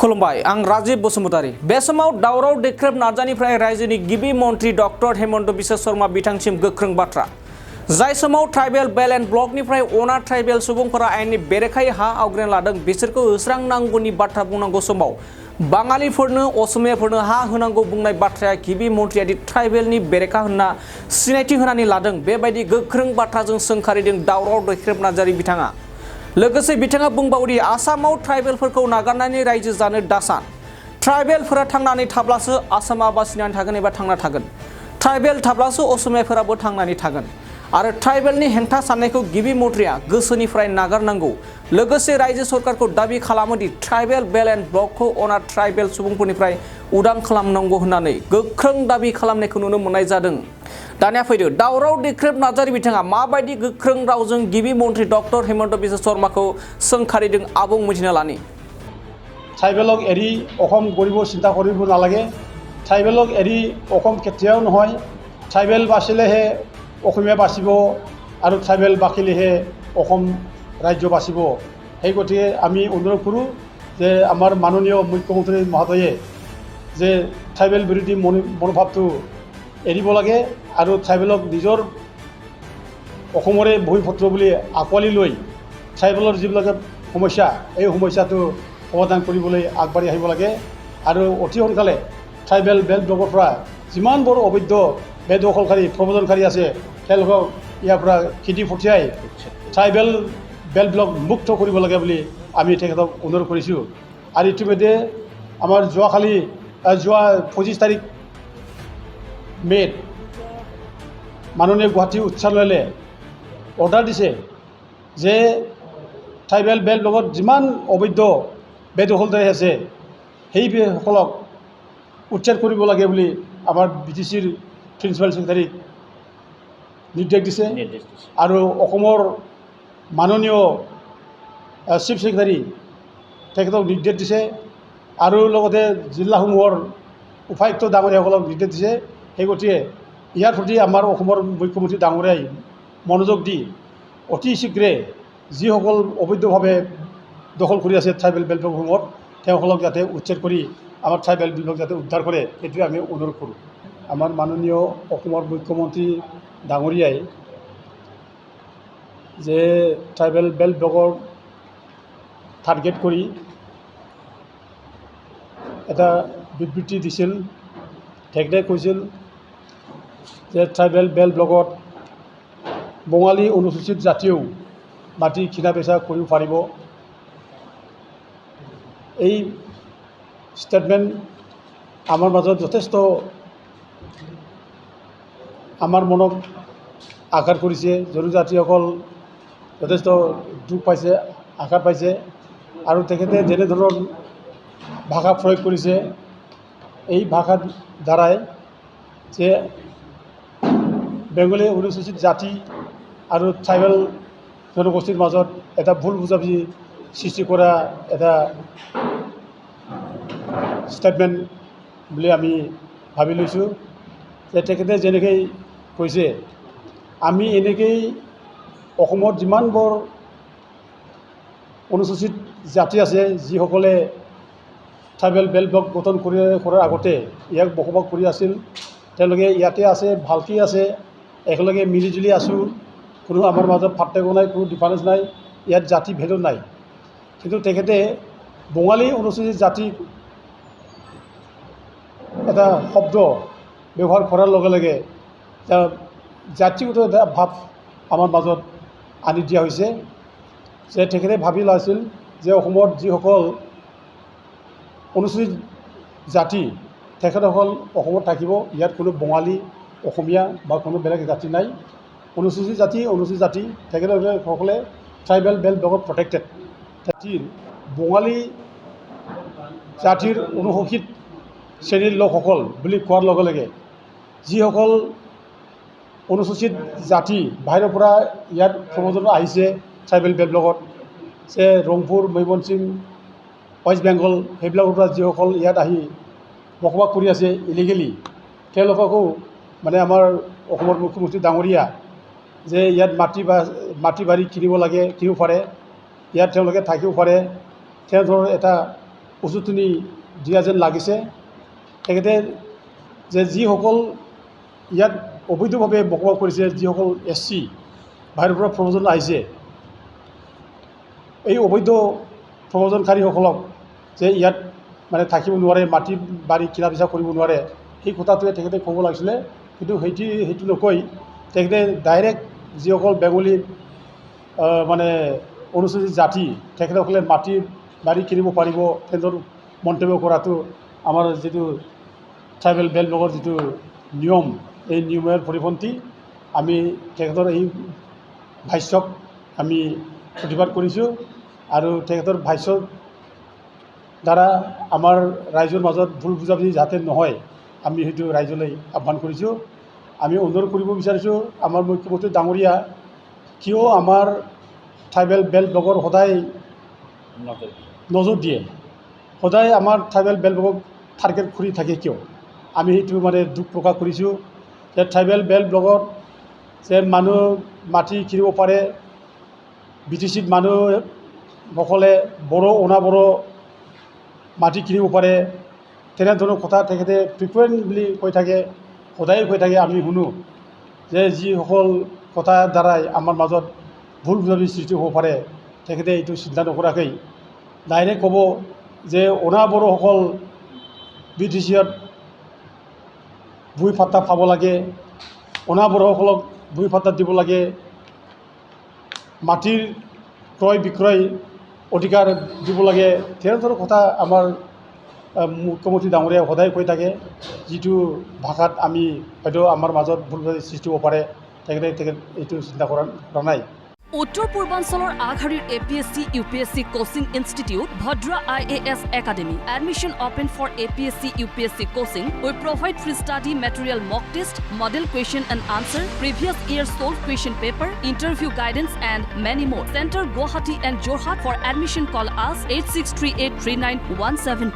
खुलुमबाय आं राजीव बसुमतारी बे समाव दावराव देख्रेब नार्जानिफ्राय रायजोनि गिबि मन्त्रि डक्टर हेमन्त बिश्व शर्मा बिथांसिम गोख्रों बाथ्रा जाय समाव ट्राइबेल बेल एन्ड ब्लकनिफ्राय अना ट्राइबेल सुबुंफोरा आयेननि बेरेखायै हा आवग्रिना लादों बिसोरखौ होस्रांनांगौनि बाथ्रा बुंनांगौ समाव बाङालिफोरनो असमियाफोरनो हा होनांगौ बुंनाय बाथ्राया गिबि मन्त्रियादि ट्राइबेलनि बेरेखा होनना सिनायथि होनानै लादों बेबायदि गोख्रों बाथ्राजों सोंखारिदों दावराव देख्रेब नार्जारि बिथाङा लोगोसे बिथाङा बुंबावदि आसामाव ट्राइबेलफोरखौ नागारनानै रायजो जानो दासान ट्राइबेलफोरा थांनानै थाब्लासो आसामा बासिनानै थागोन एबा थांना थागोन ट्राइबेल थाब्लासो असमियाफोराबो थांनानै थागोन आरो ट्राइबेलनि हेंथा साननायखौ गिबि मन्त्रिया गोसोनिफ्राय नागारनांगौ लोगोसे रायजो सरकारखौ दाबि खालामोदि ट्राइबेल बेल एन्ड ब्लकखौ अना ट्राइबेल सुबुंफोरनिफ्राय उदां खालामनांगौ होननानै गोख्रों दाबि खालामनायखौ नुनो मोननाय जादों दानिया फैदो दावराव देख्रेब नार्जारि बिथाङा माबायदि गोख्रों रावजों गिबि मन्त्रि डक्टर हेमन्त बिश्व शर्माखौ सोंखारिदों आबुं मिथिना लानि ट्राइबेलक एरि अखम गरिब चिन्ता करिब नालागे ट्राइबेलक एरि अखम केতিয়াव নহয় ट्राइबेल बासिलेहे অসমীয়া বাচিব আৰু ট্ৰাইবেল বাকিলেহে অসম ৰাজ্য বাচিব সেই গতিকে আমি অনুৰোধ কৰোঁ যে আমাৰ মাননীয় মুখ্যমন্ত্ৰী মহোদয়ে যে ট্ৰাইবেল বিৰোধী মনোভাৱটো এৰিব লাগে আৰু ট্ৰাইবেলক নিজৰ অসমৰে ভূমিপুত্ৰ বুলি আঁকোৱালি লৈ ট্ৰাইবেলৰ যিবিলাক সমস্যা এই সমস্যাটো সমাধান কৰিবলৈ আগবাঢ়ি আহিব লাগে আৰু অতি সোনকালে ট্ৰাইবেল বেল ব্লকৰ পৰা যিমানবোৰ অবৈধ বেদখলকাৰী প্ৰব্ৰজনকাৰী আছে তেওঁলোকক ইয়াৰ পৰা খেদি পঠিয়াই ট্ৰাইবেল বেল ব্লক মুক্ত কৰিব লাগে বুলি আমি তেখেতক অনুৰোধ কৰিছোঁ আৰু ইতিমধ্যে আমাৰ যোৱা 25 তাৰিখ মে'ত মাননীয় গুৱাহাটী উচ্চ ন্যায়ালয়ে অৰ্ডাৰ দিছে যে ট্ৰাইবেল বেল ব্লকত যিমান অবৈধ বেদখলদাৰী আছে সেইসকলক উচ্ছেদ কৰিব লাগে বুলি আমাৰ BTCৰ প্ৰিন্সিপাল ছেক্ৰেটাৰীক নিৰ্দেশ দিছে আৰু অসমৰ মাননীয় চিফ ছেক্ৰেটাৰী তেখেতক নিৰ্দেশ দিছে আৰু লগতে জিলাসমূহৰ উপায়ুক্ত ডাঙৰীয়াসকলক নিৰ্দেশ দিছে সেই গতিকে ইয়াৰ প্ৰতি আমাৰ অসমৰ মুখ্যমন্ত্ৰী ডাঙৰীয়াই মনোযোগ দি অতি শীঘ্ৰে যিসকল অবৈধভাৱে দখল কৰি আছে ট্ৰাইবেল বেল ব্লকসমূহত তেওঁলোকক যাতে উচ্ছেদ কৰি আমাৰ ট্ৰাইবেল বেল ব্লক যাতে উদ্ধাৰ কৰে সেইটোৱে আমি অনুৰোধ কৰোঁ আমাৰ মাননীয় অসমৰ মুখ্যমন্ত্ৰী ডাঙৰীয়াই যে ট্ৰাইবেল বেল ব্লকৰ টাৰ্গেট কৰি এটা বিবৃতি দিছিল তেখেতে কৈছিল যে ট্ৰাইবেল বেল ব্লকত বঙালী অনুসূচিত জাতিয়েও মাটি কিনা বেচা কৰিব পাৰিব এই ষ্টেটমেণ্ট আমাৰ মাজত যথেষ্ট আমাৰ মনক আঘাত কৰিছে জনজাতিসকল যথেষ্ট দুখ পাইছে আঘাত পাইছে আৰু তেখেতে যেনেধৰণৰ ভাষা প্ৰয়োগ কৰিছে এই ভাষাৰ দ্বাৰাই যে বেংগলী অনুসূচিত জাতি আৰু ট্ৰাইবেল জনগোষ্ঠীৰ মাজত এটা ভুল বুজাবুজি সৃষ্টি কৰা এটা ষ্টেটমেণ্ট বুলি আমি ভাবি লৈছোঁ যে তেখেতে যেনেকৈ কৈছে আমি এনেকেই অসমত যিমানবোৰ অনুসূচিত জাতি আছে যিসকলে ট্ৰাইবেল বেল ব্লক গঠন কৰাৰ আগতে ইয়াক বসবাস কৰি আছিল তেওঁলোকে ইয়াতে আছে ভালকৈ আছে একেলগে মিলিজুলি আছোঁ কোনো আমাৰ মাজত পাৰ্থক্য নাই কোনো ডিফাৰেঞ্চ নাই ইয়াত জাতি ভেদো নাই কিন্তু তেখেতে বঙালী অনুসূচিত জাতি এটা শব্দ ব্যৱহাৰ কৰাৰ লগে লগে জাতিগত এটা ভাৱ আমাৰ মাজত আনি দিয়া হৈছে যে তেখেতে ভাবি লৈছিল যে অসমত যিসকল অনুসূচিত জাতি তেখেতসকল অসমত থাকিব ইয়াত কোনো বঙালী অসমীয়া বা কোনো বেলেগ জাতি নাই অনুসূচিত জাতি তেখেতসকলে ট্ৰাইবেল বেল ব্লকত প্ৰটেক্টেড জাতিৰ বঙালী জাতিৰ অনুসূচিত শ্ৰেণীৰ লোকসকল বুলি কোৱাৰ লগে লগে যিসকল অনুসূচিত জাতি বাহিৰৰ পৰা ইয়াত প্ৰব্ৰজন আহিছে ট্ৰাইবেল বেল ব্লকত যে ৰংপুৰ ময়মনসিং ৱেষ্ট বেংগল সেইবিলাকৰ পৰা যিসকল ইয়াত আহি বসবাস কৰি আছে ইলিগেলি তেওঁলোককো মানে আমাৰ অসমৰ মুখ্যমন্ত্ৰী ডাঙৰীয়া যে ইয়াত মাটি বাৰী কিনিব পাৰে ইয়াত তেওঁলোকে থাকিব পাৰে তেনেধৰণৰ এটা উজুতনি দিয়া যেন লাগিছে তেখেতে যে যিসকল ইয়াত অবৈধভাৱে বসবাস কৰিছে যিসকল SC বাহিৰৰ পৰা প্ৰব্ৰজন আহিছে এই অবৈধ প্ৰব্ৰজনকাৰীসকলক যে ইয়াত মানে থাকিব নোৱাৰে মাটি বাৰী কিনা বেচা কৰিব নোৱাৰে সেই কথাটোৱে তেখেতে ক'ব লাগিছিলে কিন্তু সেইটো নকৈ তেখেতে ডাইৰেক্ট যিসকল বেংগলী মানে অনুসূচিত জাতি তেখেতসকলে মাটি বাৰী কিনিব পাৰিব তেনেধৰণৰ মন্তব্য কৰাটো আমাৰ যিটো ট্ৰাইবেল বেল্ট ব্লকৰ যিটো নিয়ম এই নিয়মৰ পৰিপন্থী আমি তেখেতৰ এই ভাষ্যক আমি প্ৰতিবাদ কৰিছোঁ আৰু তেখেতৰ ভাষ্যৰ দ্বাৰা আমাৰ ৰাইজৰ মাজত ভুল বুজাবুজি যাতে নহয় আমি সেইটো ৰাইজলৈ আহ্বান কৰিছোঁ আমি অনুৰোধ কৰিব বিচাৰিছোঁ আমাৰ মুখ্যমন্ত্ৰী ডাঙৰীয়া কিয় আমাৰ ট্ৰাইবেল বেল্ট ব্লকৰ সদায় নজৰ দিয়ে সদায় আমাৰ ট্ৰাইবেল বেল্ট ব্লকক টাৰ্গেট কৰি থাকে কিয় আমি সেইটো মানে দুখ প্ৰকাশ কৰিছোঁ যে ট্ৰাইবেল বেল্ট ব্লকত যে মানুহ মাটি কিনিব পাৰে BTCত মানুহসকলে বড়ো অনাবড়ো মাটি কিনিব পাৰে তেনেধৰণৰ কথা তেখেতে ফ্ৰিকুৱেণ্টলি কৈ থাকে সদায় কৈ থাকে আমি শুনো যে যিসকল কথাৰ দ্বাৰাই আমাৰ মাজত ভুল বুজাবুজি সৃষ্টি হ'ব পাৰে তেখেতে এইটো চিন্তা নকৰাকৈ ডাইৰেক্ট ক'ব যে অনাবড়োসকল BTCত ভূমি পাট্টা পাব লাগে অনাবড়োসকলক ভূমি পাট্টা দিব লাগে মাটিৰ ক্ৰয় বিক্ৰয় অধিকাৰ দিব লাগে তেনেধৰণৰ কথা আমাৰ মুখ্যমন্ত্ৰী ডাঙৰীয়াই সদায় কৈ থাকে যিটো ভাষাত আমি হয়তো আমাৰ মাজত ভুল বুজাবুজি সৃষ্টি হ'ব পাৰে তেখেতে এইটো চিন্তা কৰা নাই উত্তৰ পূৰ্বাঞ্চলৰ আগশাৰীৰ APSC UPSC coaching institute Bhadra IAS Academy. Admission open for APSC UPSC coaching. We provide free study material, mock test, model question and answer, previous year solved question paper, interview guidance and many more. Center Guwahati and Jorhat. For admission call us 8638391172.